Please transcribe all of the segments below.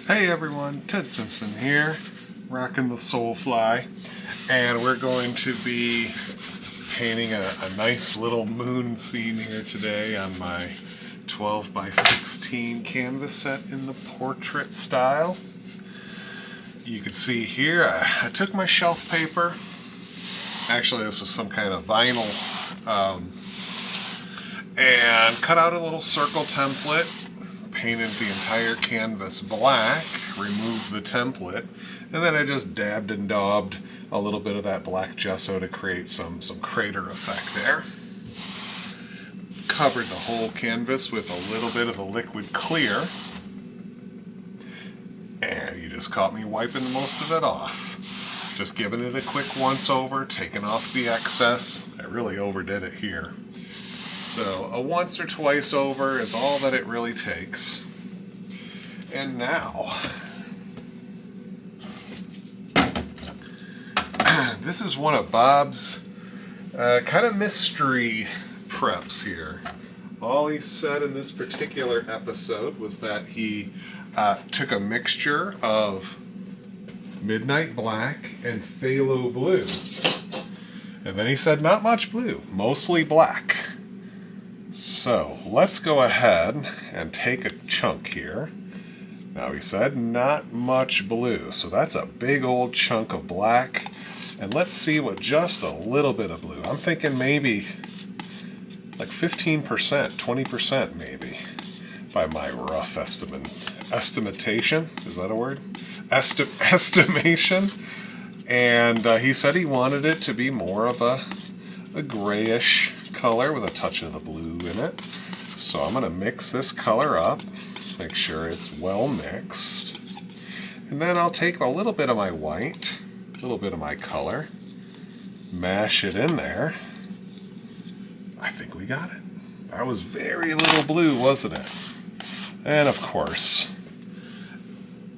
Hey everyone, Ted Simpson here, rocking the Soulfly, and we're going to be painting a nice little moon scene here today on my 12 by 16 canvas set in the portrait style. You can see here I took my shelf paper, actually this was some kind of vinyl, and cut out a little circle template, painted the entire canvas black, removed the template, and then I just dabbed and daubed a little bit of that black gesso to create some crater effect there. Covered the whole canvas with a little bit of the liquid clear, and you just caught me wiping most of it off. Just giving it a quick once over, taking off the excess. I really overdid it here. So a once or twice over is all that it really takes. And now, this is one of Bob's kind of mystery preps here. All he said in this particular episode was that he took a mixture of midnight black and phthalo blue. And then he said not much blue, mostly black. So let's go ahead and take a chunk here. Now he said not much blue, so that's a big old chunk of black. And let's see what just a little bit of blue. I'm thinking maybe like 15%, 20% maybe, by my rough estimation. Is that a word? Estimation. And he said he wanted it to be more of a grayish color with a touch of the blue in it. So I'm going to mix this color up, make sure it's well mixed. And then I'll take a little bit of my white, a little bit of my color, mash it in there. I think we got it. That was very little blue, wasn't it? And of course,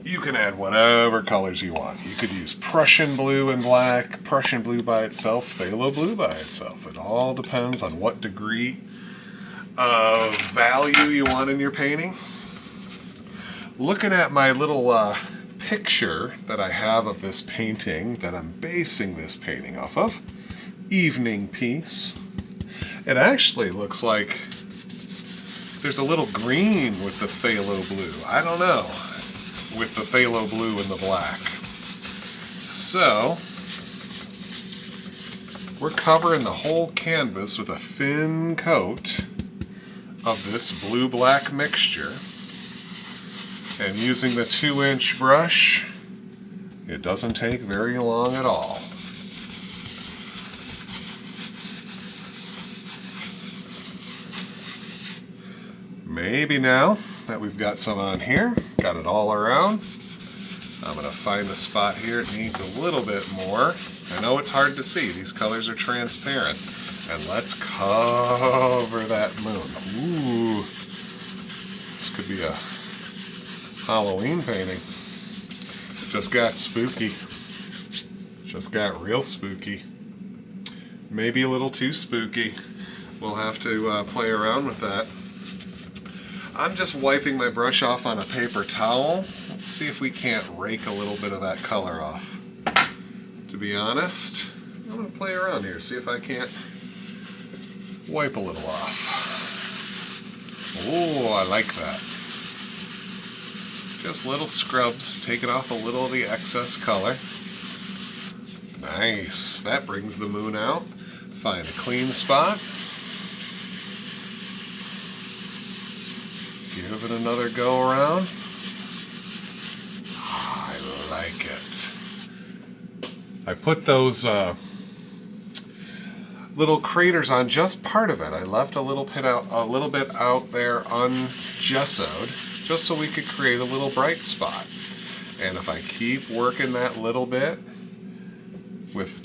you can add whatever colors you want. You could use Prussian blue and black, Prussian blue by itself, phthalo blue by itself. It all depends on what degree of value you want in your painting. Looking at my little picture that I have of this painting, that I'm basing this painting off of, Evening Piece, it actually looks like there's a little green with the phthalo blue. I don't know. With the phthalo blue and the black. So, we're covering the whole canvas with a thin coat of this blue-black mixture. And using the 2-inch brush, it doesn't take very long at all. Maybe now that we've got some on here, got it all around, I'm going to find a spot here it needs a little bit more. I know it's hard to see, these colors are transparent. And let's cover that moon. Ooh, this could be a Halloween painting. Just got spooky. Just got real spooky. Maybe a little too spooky. We'll have to play around with that. I'm just wiping my brush off on a paper towel. Let's see if we can't rake a little bit of that color off. To be honest, I'm going to play around here, see if I can't wipe a little off. Oh, I like that. Just little scrubs, taking off a little of the excess color. Nice, that brings the moon out. Find a clean spot. Give it another go around. I like it. I put those little craters on just part of it. I left a little bit out there ungessoed, just so we could create a little bright spot. And if I keep working that little bit with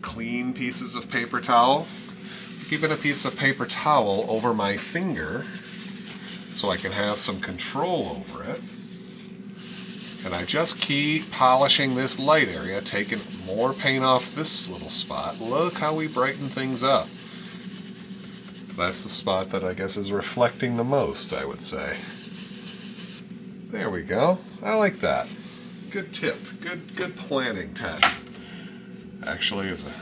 clean pieces of paper towel, keeping a piece of paper towel over my finger, so I can have some control over it. And I just keep polishing this light area, taking more paint off this little spot. Look how we brighten things up. That's the spot that I guess is reflecting the most, I would say. There we go. I like that. Good tip. Good planning, Ted. Actually, it's a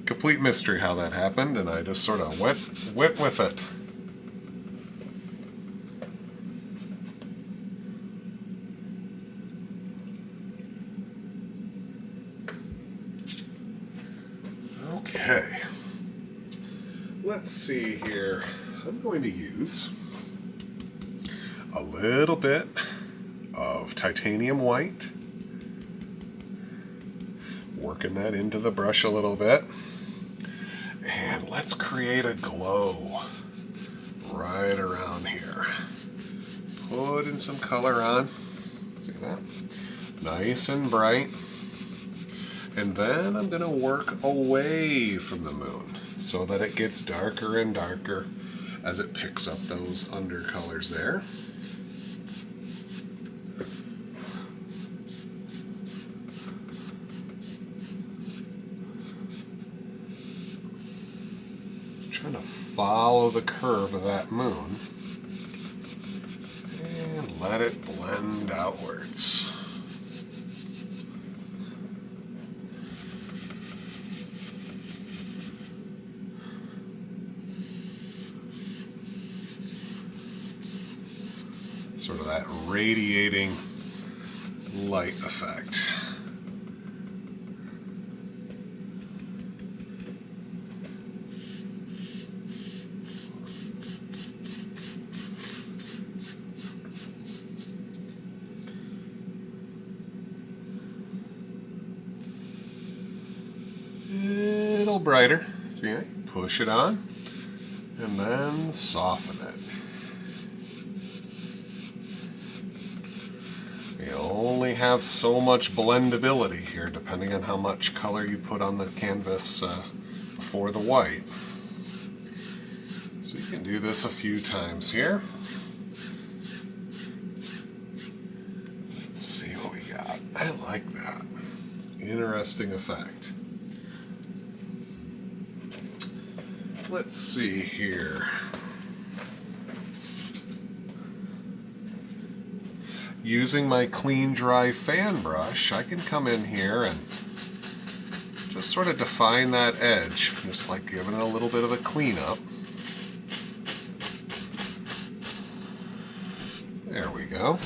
complete mystery how that happened, and I just sort of went with it. Okay. Let's see here. I'm going to use a little bit of titanium white, working that into the brush a little bit, and let's create a glow right around here. Putting some color on, see that? Nice and bright. And then I'm going to work away from the moon so that it gets darker and darker as it picks up those undercolors there. Trying to follow the curve of that moon and let it blend outwards. Sort of that radiating light effect. A little brighter. See, push it on and then soften it. You only have so much blendability here depending on how much color you put on the canvas before the white. So you can do this a few times here. Let's see what we got. I like that. It's an interesting effect. Let's see here. Using my clean dry fan brush, I can come in here and just sort of define that edge, just like giving it a little bit of a cleanup. There we go.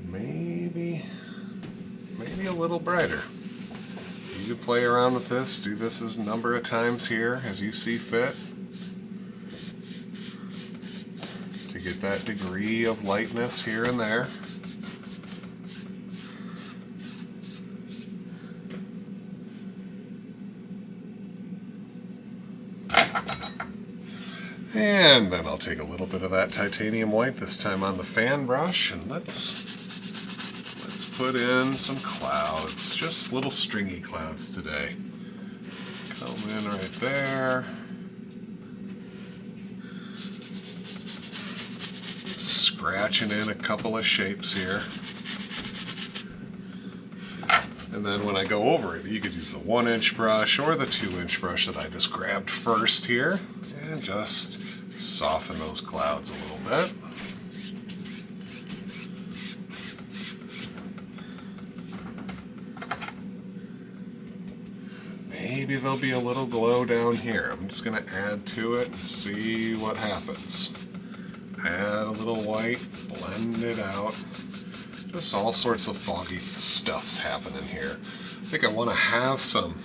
Maybe a little brighter. You can play around with this, do this as a number of times here as you see fit to get that degree of lightness here and there. And then I'll take a little bit of that titanium white, this time on the fan brush, and let's put in some clouds, just little stringy clouds today. Come in right there. Scratching in a couple of shapes here. And then when I go over it, you could use the 1-inch brush or the 2-inch brush that I just grabbed first here, and just soften those clouds a little bit. Maybe there'll be a little glow down here. I'm just going to add to it and see what happens. Add a little white, blend it out. Just all sorts of foggy stuff's happening here. I think I want to have some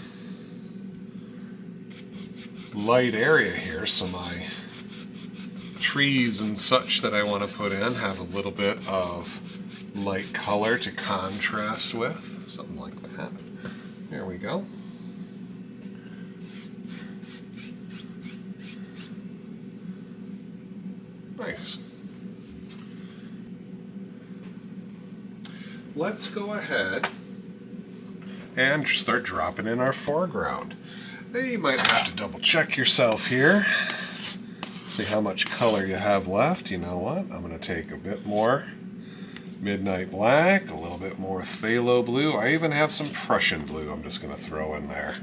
light area here, so my trees and such that I want to put in have a little bit of light color to contrast with. Something like that. There we go. Nice. Let's go ahead and start dropping in our foreground. Now you might have to double check yourself here. See how much color you have left. You know what? I'm going to take a bit more midnight black, a little bit more phthalo blue. I even have some Prussian blue I'm just going to throw in there.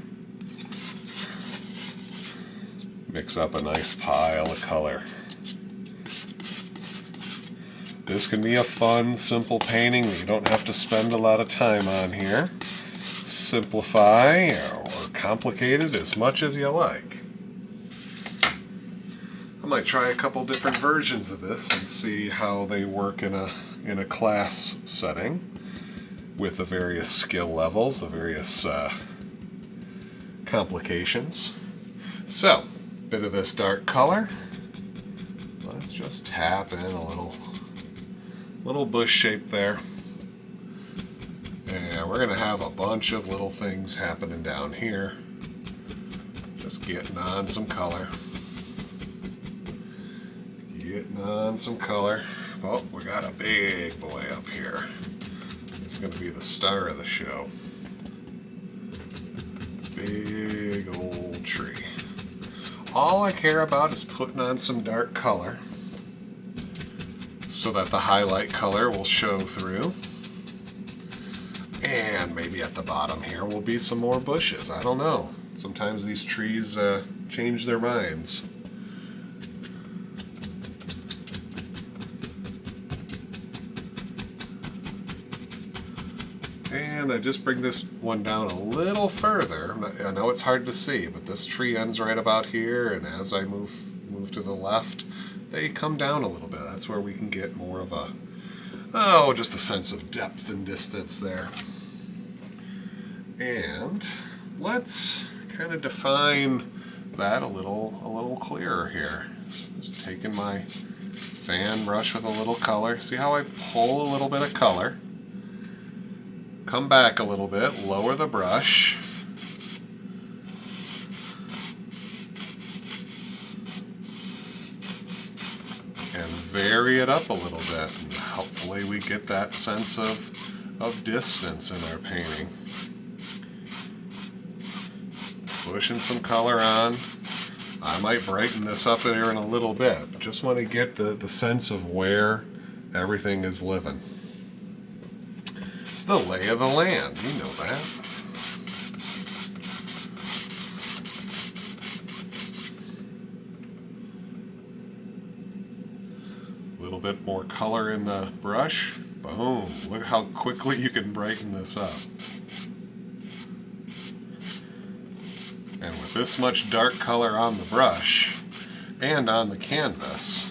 Mix up a nice pile of color. This can be a fun, simple painting that you don't have to spend a lot of time on here. Simplify or complicate it as much as you like. I might try a couple different versions of this and see how they work in a class setting with the various skill levels, the various complications. So, bit of this dark color. Let's just tap in a little bush shape there. And we're going to have a bunch of little things happening down here. Just getting on some color. Getting on some color. Oh, we got a big boy up here. It's going to be the star of the show. Big old tree. All I care about is putting on some dark color so that the highlight color will show through. And maybe at the bottom here will be some more bushes. I don't know. Sometimes these trees change their minds. And I just bring this one down a little further. I know it's hard to see, but this tree ends right about here, and as I move to the left, they come down a little bit. That's where we can get more of just a sense of depth and distance there. And let's kind of define that a little clearer here. Just taking my fan brush with a little color. See how I pull a little bit of color? Come back a little bit, lower the brush. And vary it up a little bit. And hopefully we get that sense of distance in our painting. Pushing some color on. I might brighten this up here in a little bit. Just want to get the sense of where everything is living. The lay of the land, you know that. A little bit more color in the brush. Boom, look how quickly you can brighten this up. And with this much dark color on the brush and on the canvas,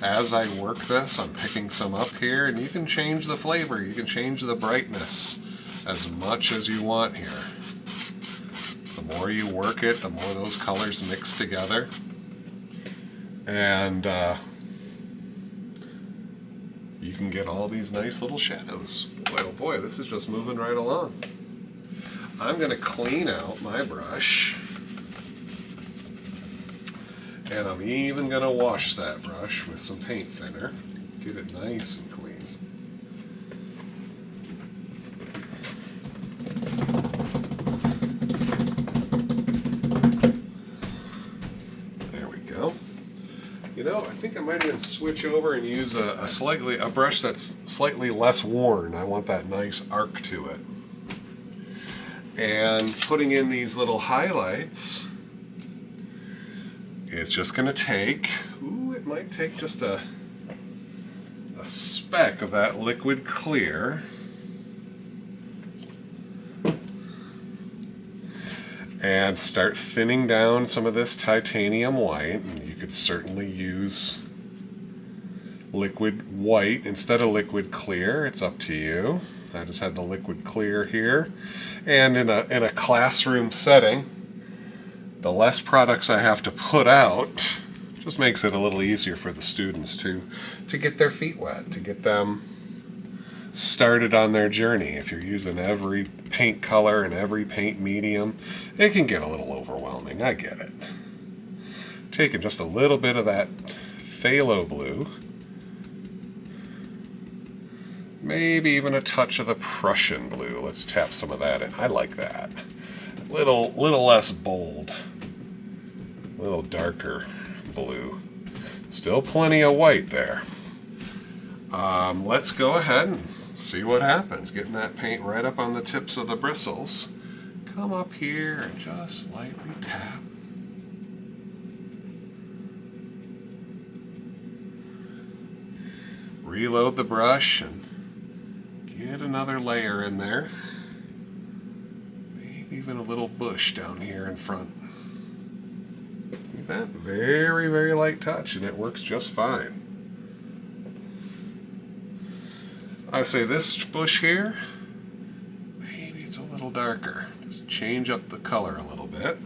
as I work this, I'm picking some up here, and you can change the flavor, you can change the brightness as much as you want here. The more you work it, the more those colors mix together. And you can get all these nice little shadows. Boy, oh boy, this is just moving right along. I'm going to clean out my brush. And I'm even going to wash that brush with some paint thinner. Get it nice and clean. There we go. You know, I think I might even switch over and use a brush that's slightly less worn. I want that nice arc to it. And putting in these little highlights, it's just going to take, it might take just a speck of that liquid clear. And start thinning down some of this titanium white. And you could certainly use liquid white instead of liquid clear. It's up to you. I just had the liquid clear here. And in a classroom setting, the less products I have to put out just makes it a little easier for the students to get their feet wet, to get them started on their journey. If you're using every paint color and every paint medium, it can get a little overwhelming. I get it. Taking just a little bit of that phthalo blue, maybe even a touch of the Prussian blue. Let's tap some of that in. I like that. Little less bold, a little darker blue. Still plenty of white there. Let's go ahead and see what happens. Getting that paint right up on the tips of the bristles. Come up here and just lightly tap. reload the brush and get another layer in there. Maybe even a little bush down here in front. See that? Very, very light touch, and it works just fine. I say this bush here, maybe it's a little darker. Just change up the color a little bit.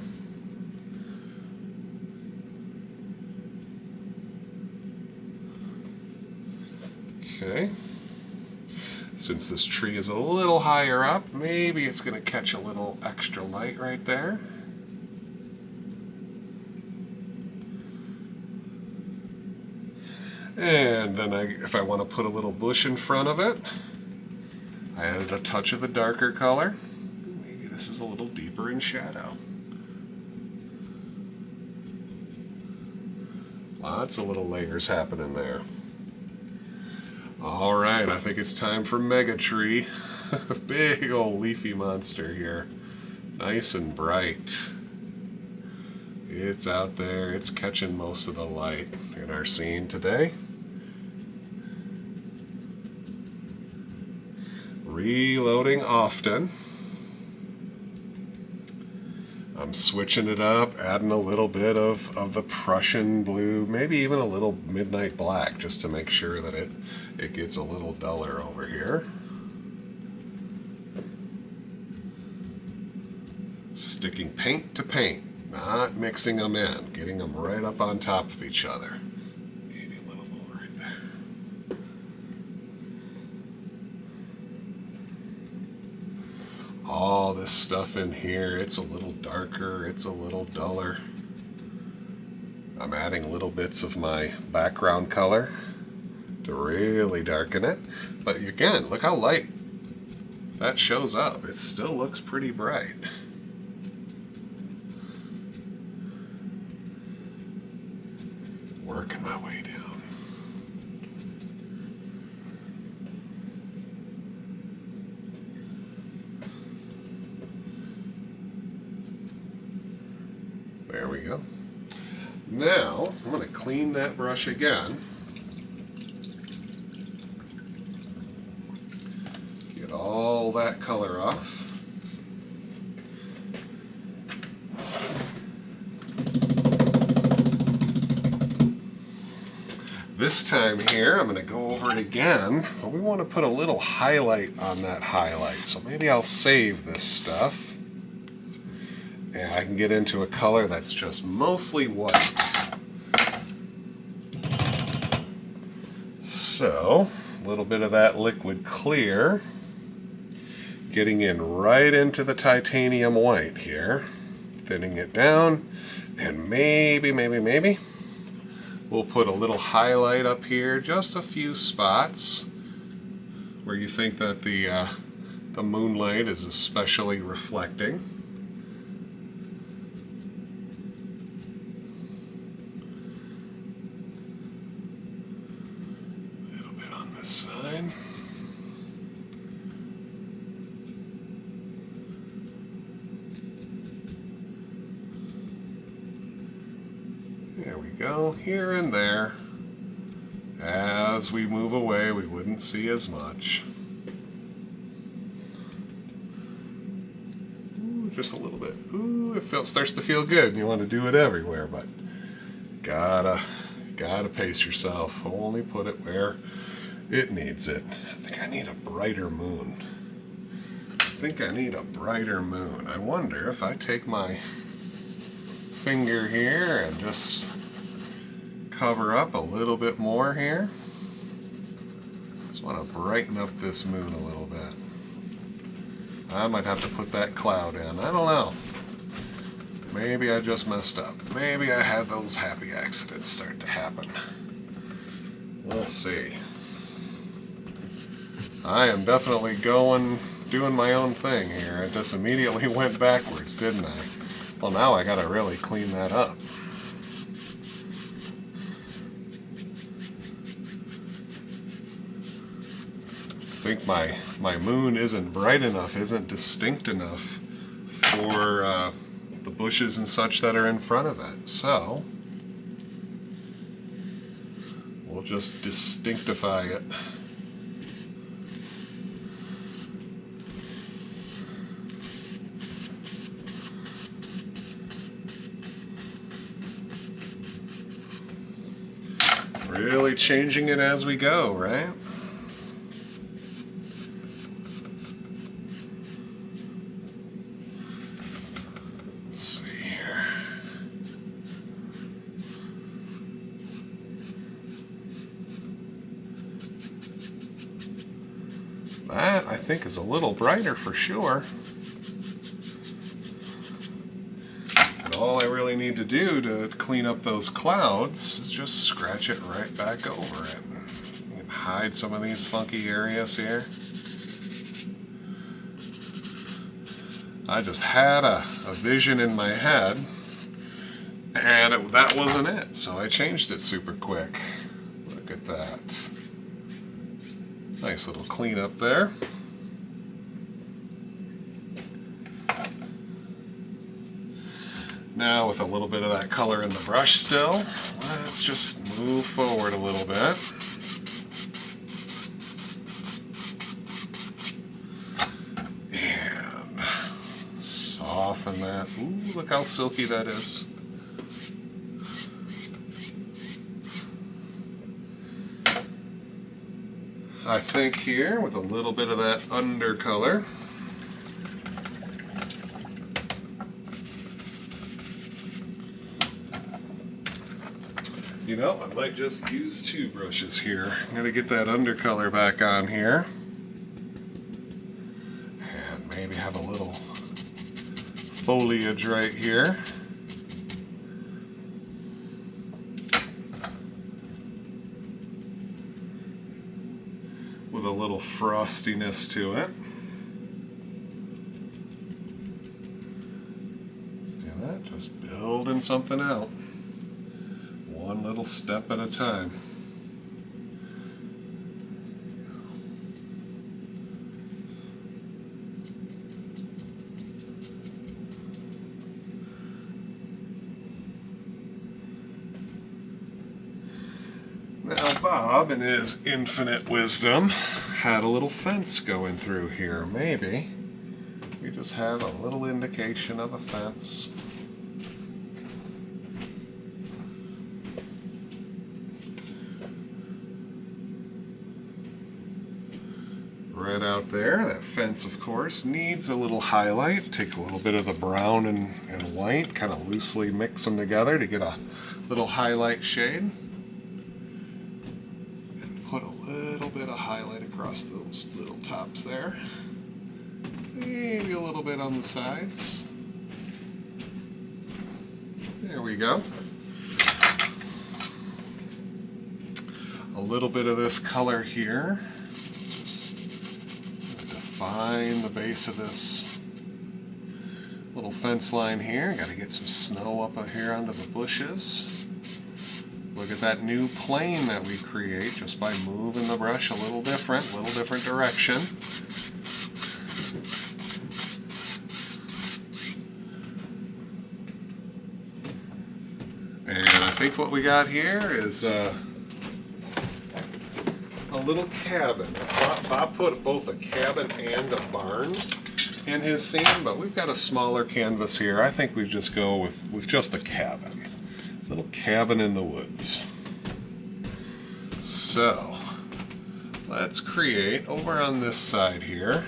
Okay. Since this tree is a little higher up, maybe it's going to catch a little extra light right there. And then if I want to put a little bush in front of it, I added a touch of the darker color. Maybe this is a little deeper in shadow. Lots of little layers happening there. All right, I think it's time for Mega Tree. Big old leafy monster here. Nice and bright. It's out there, it's catching most of the light in our scene today. Reloading often. I'm switching it up, adding a little bit of the Prussian blue, maybe even a little midnight black, just to make sure that it gets a little duller over here. Sticking paint to paint, not mixing them in, getting them right up on top of each other. Maybe a little more right there. All this stuff in here, it's a little darker, it's a little duller. I'm adding little bits of my background color to really darken it. But again, look how light that shows up. It still looks pretty bright. Working my way down. There we go. Now, I'm going to clean that brush again. Get all that color off. This time here, I'm going to go over it again, but we want to put a little highlight on that highlight. So maybe I'll save this stuff. And I can get into a color that's just mostly white. So, a little bit of that liquid clear, getting in right into the titanium white here, thinning it down, and maybe we'll put a little highlight up here, just a few spots where you think that the moonlight is especially reflecting. Side. There we go, here and there. As we move away, we wouldn't see as much. Ooh, just a little bit. Ooh, it starts to feel good, and you want to do it everywhere, but gotta pace yourself. Only put it where it needs it. I think I need a brighter moon. I wonder if I take my finger here and just cover up a little bit more here. Just want to brighten up this moon a little bit. I might have to put that cloud in. I don't know. Maybe I just messed up. Maybe I had those happy accidents start to happen. We'll see. I am definitely doing my own thing here. I just immediately went backwards, didn't I? Well, now I gotta really clean that up. Just think my moon isn't bright enough, isn't distinct enough for the bushes and such that are in front of it. So, we'll just distinctify it. Really changing it as we go, right? Let's see here. That, I think, is a little brighter for sure. And all I really need to do to clean up those clouds is just scratch it right back over it. And hide some of these funky areas here. I just had a vision in my head, and that wasn't it, so I changed it super quick. Look at that. Nice little cleanup there. Now with a little bit of that color in the brush still, let's just move forward a little bit. And soften that. Ooh, look how silky that is. I think here with a little bit of that undercolor, you know, I might just use two brushes here. I'm going to get that undercolor back on here and maybe have a little foliage right here. With a little frostiness to it. Let's do that, just building something out. One little step at a time. Now Bob, in his infinite wisdom, had a little fence going through here. Maybe we just have a little indication of a fence. Right out there. That fence, of course, needs a little highlight. Take a little bit of the brown and white, kind of loosely mix them together to get a little highlight shade. Put a little bit of highlight across those little tops there. Maybe a little bit on the sides. There we go. A little bit of this color here. Let's just define the base of this little fence line here. Got to get some snow up here onto the bushes. Look at that new plane that we create just by moving the brush a little different direction. And I think what we got here is a little cabin. Bob put both a cabin and a barn in his scene, but we've got a smaller canvas here. I think we just go with just a cabin. Little cabin in the woods. So let's create over on this side here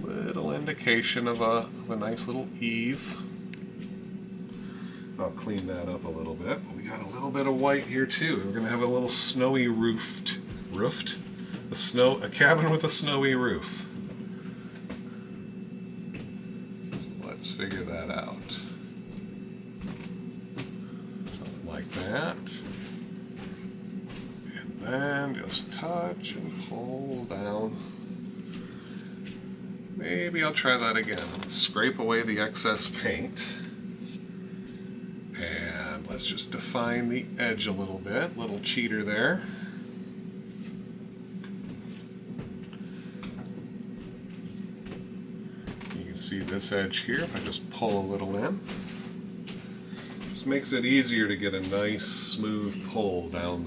a little indication of a nice little eave. I'll clean that up a little bit. We got a little bit of white here too. We're gonna have a little snowy roofed, a cabin with a snowy roof. So let's figure that out. Something like that. And then just touch and pull down. Maybe I'll try that again. Scrape away the excess paint. And let's just define the edge a little bit. Little cheater there. You can see this edge here if I just pull a little in. Just makes it easier to get a nice smooth pull down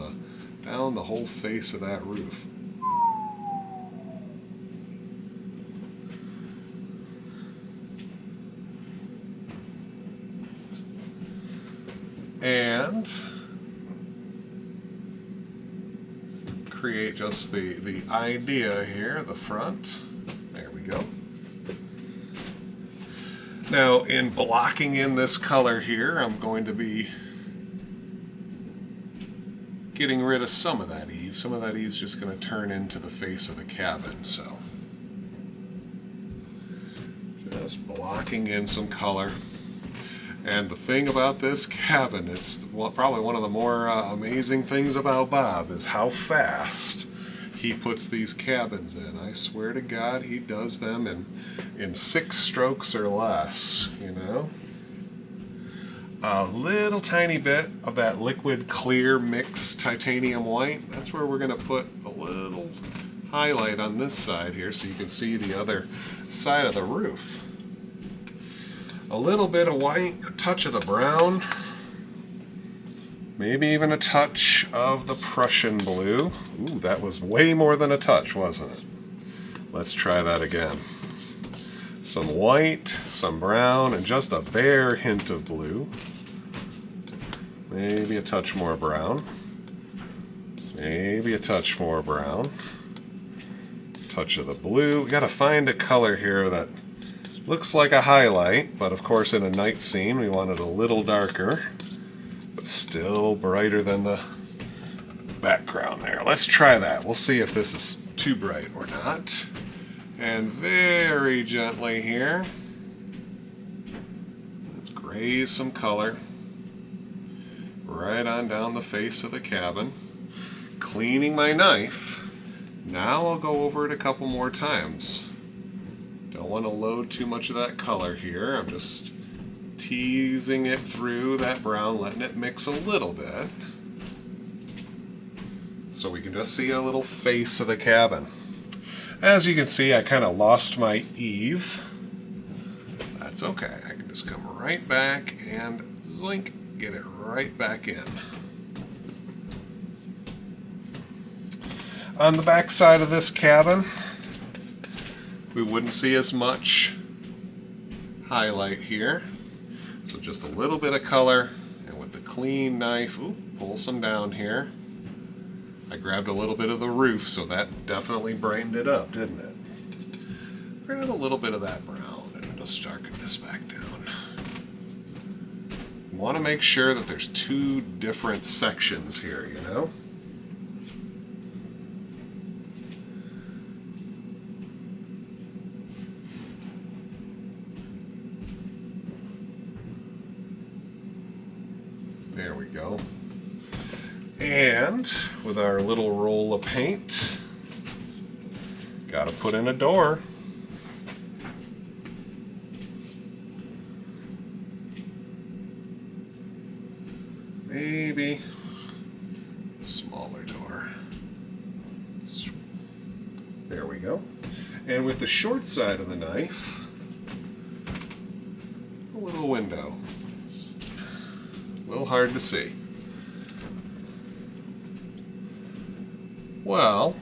down the whole face of that roof. And create just the idea here, the front. There we go. Now, in blocking in this color here, I'm going to be getting rid of some of that eave. Some of that eave's just going to turn into the face of the cabin, so just blocking in some color. And the thing about this cabin, it's probably one of the more amazing things about Bob, is how fast he puts these cabins in. I swear to God, he does them in 6 strokes or less, you know. A little tiny bit of that liquid clear mixed titanium white, that's where we're going to put a little highlight on this side here so you can see the other side of the roof. A little bit of white, a touch of the brown, maybe even a touch of the Prussian blue. Ooh, that was way more than a touch, wasn't it? Let's try that again. Some white, some brown, and just a bare hint of blue. Maybe a touch more brown. Maybe a touch more brown. Touch of the blue. We gotta find a color here that looks like a highlight, but of course in a night scene we want it a little darker, but still brighter than the background there. Let's try that. We'll see if this is too bright or not. And very gently here, let's graze some color right on down the face of the cabin. Cleaning my knife. Now I'll go over it a couple more times. Don't want to load too much of that color here. I'm just teasing it through that brown, letting it mix a little bit. So we can just see a little face of the cabin. As you can see, I kind of lost my eave. That's okay. I can just come right back and zink, get it right back in. On the back side of this cabin, we wouldn't see as much highlight here. So just a little bit of color, and with the clean knife, pull some down here. I grabbed a little bit of the roof, so that definitely brightened it up, didn't it? Grab a little bit of that brown, and just darken this back down. You want to make sure that there's 2 different sections here, you know? There we go. And with our little roll of paint, gotta put in a door. Maybe a smaller door. There we go. And with the short side of the knife, a little window. A little hard to see. Well,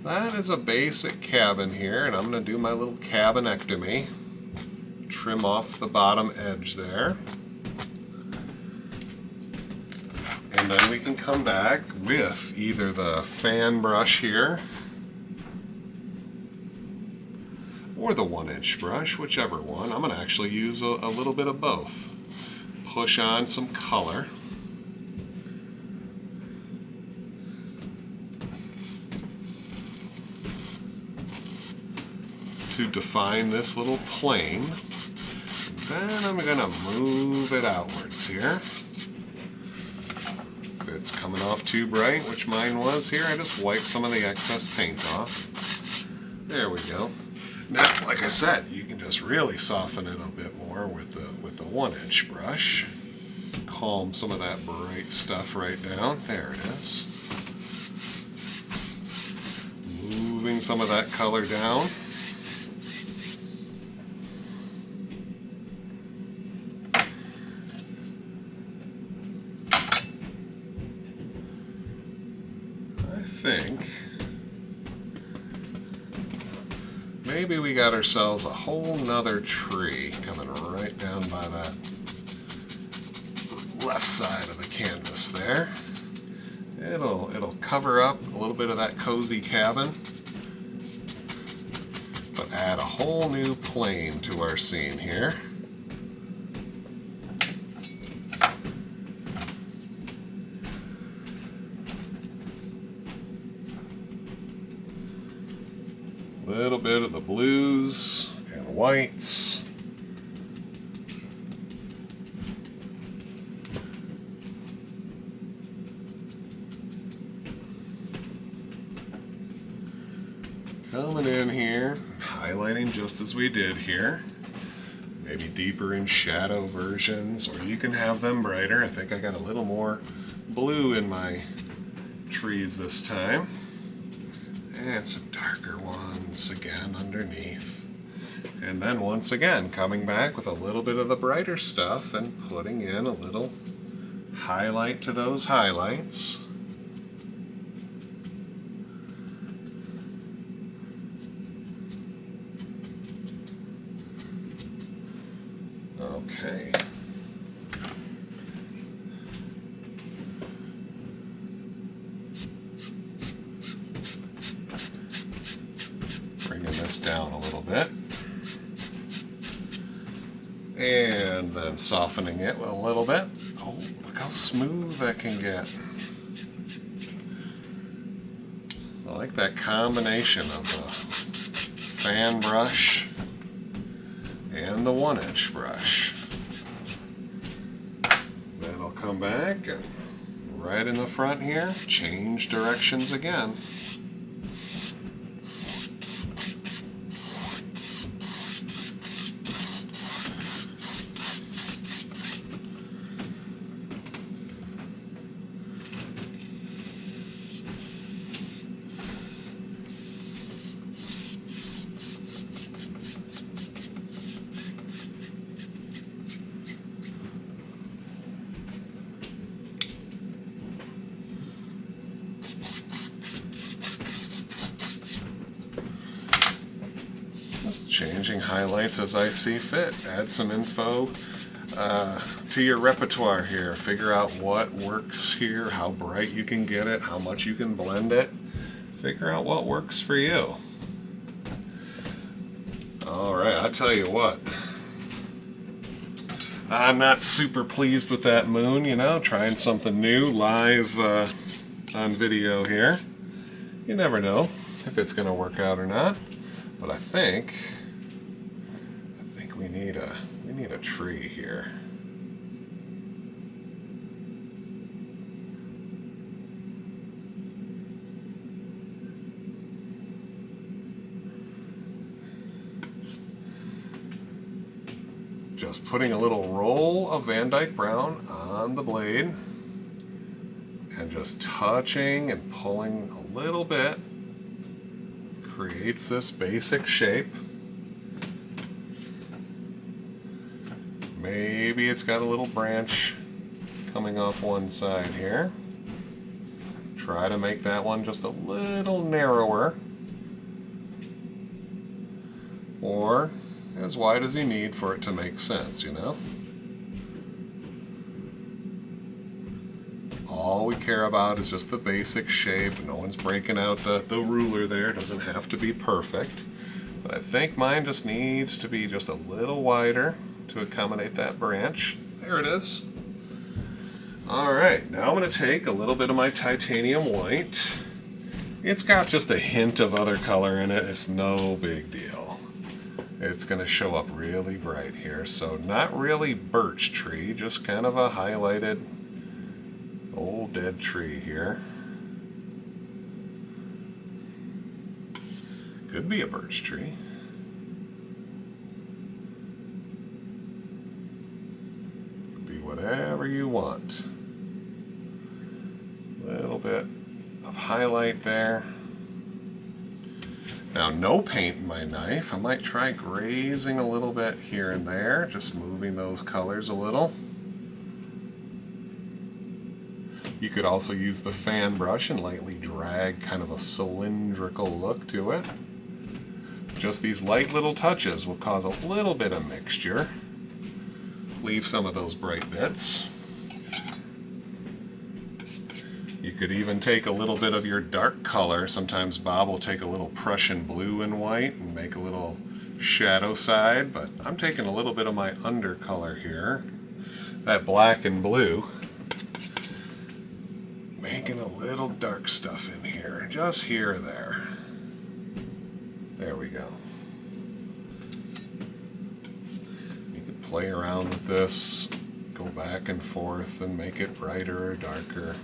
that is a basic cabin here, and I'm going to do my little cabinectomy. Trim off the bottom edge there. And then we can come back with either the fan brush here or the 1-inch brush, whichever one. I'm going to actually use a little bit of both. Push on some color. To define this little plane. Then I'm going to move it outwards here. If it's coming off too bright, which mine was here, I just wipe some of the excess paint off. There we go. Now, like I said, you can just really soften it a bit more with the 1-inch brush. Calm some of that bright stuff right down. There it is. Moving some of that color down. maybe we got ourselves a whole nother tree coming right down by that left side of the canvas there. It'll cover up a little bit of that cozy cabin, but add a whole new plane to our scene here. Little bit of the blues and whites. Coming in here, highlighting just as we did here. Maybe deeper in shadow versions, or you can have them brighter. I think I got a little more blue in my trees this time. And some darker ones again underneath. And then once again, coming back with a little bit of the brighter stuff and putting in a little highlight to those highlights. Okay. Bringing this down a little bit. And then softening it a little bit. Oh, look how smooth that can get. I like that combination of the fan brush and the 1-inch brush. Then I'll come back and right in the front here, change directions again. Changing highlights as I see fit. Add some info to your repertoire here. Figure out what works here, how bright you can get it, how much you can blend it. Figure out what works for you. Alright, I'll tell you what. I'm not super pleased with that moon, you know, trying something new live on video here. You never know if it's going to work out or not. But I think we need a tree here. Just putting a little roll of Van Dyke Brown on the blade and just touching and pulling a little bit creates this basic shape. Maybe it's got a little branch coming off one side here. Try to make that one just a little narrower, or as wide as you need for it to make sense, you know? All we care about is just the basic shape. No one's breaking out the ruler there. It doesn't have to be perfect. But I think mine just needs to be just a little wider to accommodate that branch. There it is. Alright, now I'm going to take a little bit of my titanium white. It's got just a hint of other color in it. It's no big deal. It's going to show up really bright here. So not really birch tree, just kind of a highlighted old dead tree here. Could be a birch tree. Could be whatever you want. A little bit of highlight there. Now, no paint in my knife. I might try grazing a little bit here and there, just moving those colors a little. You could also use the fan brush and lightly drag kind of a cylindrical look to it. just these light little touches will cause a little bit of mixture. Leave some of those bright bits. You could even take a little bit of your dark color. Sometimes Bob will take a little Prussian blue and white and make a little shadow side, but I'm taking a little bit of my undercolor here, that black and blue, making a little dark stuff in here, just here or there. There we go. You can play around with this, go back and forth and make it brighter or darker.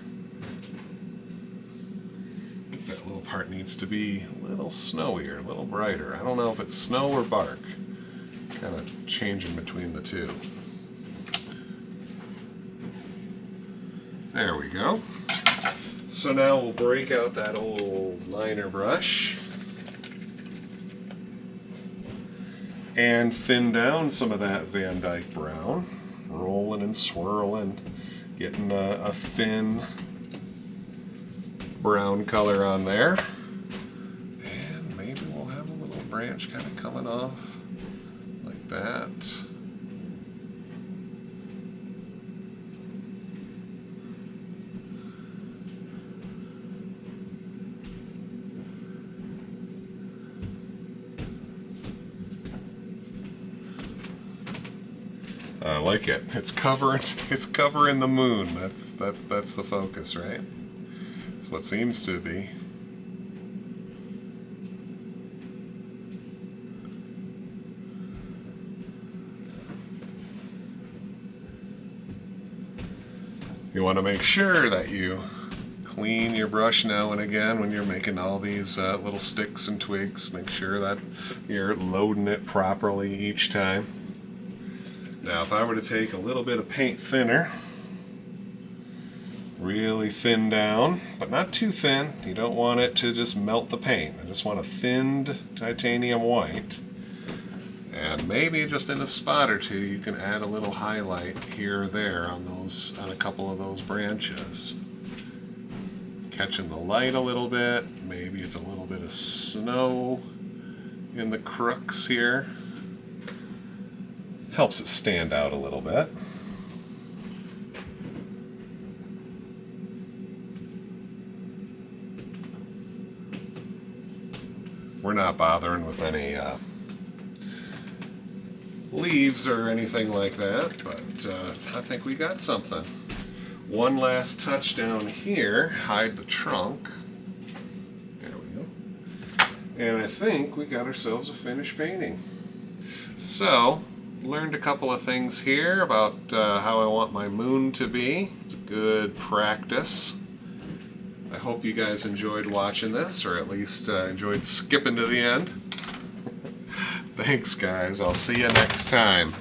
I think that little part needs to be a little snowier, a little brighter. I don't know if it's snow or bark. Kind of changing between the two. There we go. So now we'll break out that old liner brush and thin down some of that Van Dyke brown, rolling and swirling, getting a thin brown color on there. And maybe we'll have a little branch kind of coming off like that. I like it. It's covering the moon. That's the focus, right? That's what seems to be. You want to make sure that you clean your brush now and again when you're making all these little sticks and twigs. Make sure that you're loading it properly each time. Now, if I were to take a little bit of paint thinner, really thin down, but not too thin. You don't want it to just melt the paint. I just want a thinned titanium white. And maybe just in a spot or two, you can add a little highlight here or there on a couple of those branches. Catching the light a little bit. Maybe it's a little bit of snow in the crooks here. Helps it stand out a little bit. We're not bothering with any leaves or anything like that, but I think we got something. One last touch down here, hide the trunk. There we go. And I think we got ourselves a finished painting. So, learned a couple of things here about how I want my moon to be. It's a good practice. I hope you guys enjoyed watching this, or at least enjoyed skipping to the end. Thanks, guys. I'll see you next time.